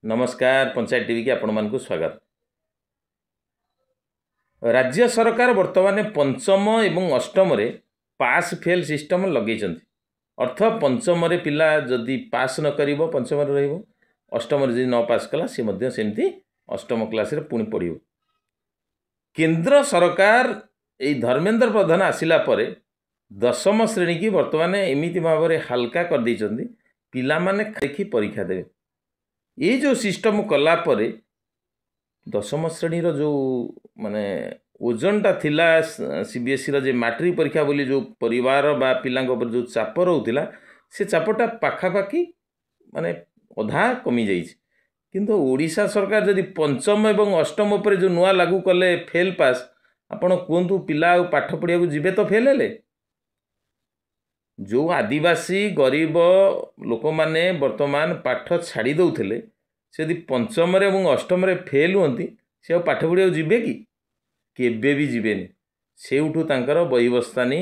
नमस्कार पंचायत टीवी की आपण मानक स्वागत। राज्य सरकार वर्तमान पंचम एवं अष्टम रे पास फेल सिस्टम लगे अर्थ पंचम रे पिला जदि पास न करिवो पंचम रे रहिवो, अष्टम रे जदि न पास कला से मध्य सेमती अष्टम क्लास रे पुणी पढ़िवो। केंद्र सरकार ए धर्मेंद्र प्रधान आसिला परे दशम श्रेणी की वर्तमान एमिति भाव में हल्का कर दैछन्ती, पिला माने देखि परीक्षा देवे। ये जो सिस्टम कला परे दशम श्रेणी रो जो माने ओजनटा थिला सीबीएसई रो जे मैट्रिक परीक्षा बोली जो परिवार बा पिलांक ऊपर जो चाप रहउतिला से चापटा पाखापाखी माने अधा कमी जाइछ। किंतु ओडिशा सरकार जदि पंचम एवं अष्टम ऊपर जो नुआ लागू कले फेल पास, आपण कोंतु पिला पाठ पढ़िया को जिबे तो फेल हेले। जो आदिवासी गरीब लोक माने वर्तमान पाठ छाड़ी दौले से यदि पंचम एवं अष्टम फेल हुंती से पाठ पढ़िया जीवे कि केबे भी जीवेनि। सेउठू तांकर बहिबस्तानी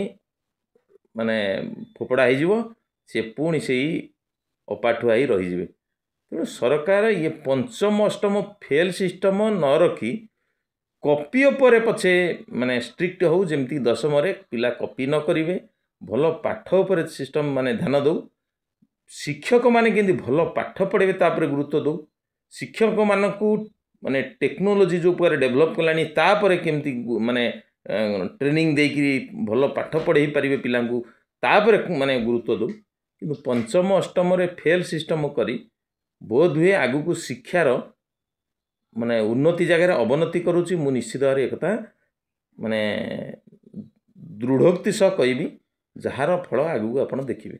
माने फोपड़ा हो से पुणी से अपाठुआ ही रहीजे। तेणु सरकार ये पंचम अष्टम फेल सिस्टम न रखी कॉपी उपरे पछे माने स्ट्रिक्ट हो जमती दशम पिला कॉपी न करेंगे, भल पाठ उपर सिस्टम माने ध्यान दो। शिक्षक माने केंदी भल पाठ पढ़े तापर गुरुत्व दो। शिक्षक मानकू माने टेक्नोलोजी जो पर डेवलप कलानी तापर केमती माने ट्रेनिंग देकी भल पाठ पढ़े पारे पिलांकू तापर माने गुरुत्व दो। किंतु पंचम अष्टम फेल सिस्टम करी बोध हुए आगु को शिक्षार माने उन्नति जगह अवनति करुच्ची। मु निश्चित भाव एक माने दृढ़ोक्ति सह कहबी जार फल आगू आप देखिए।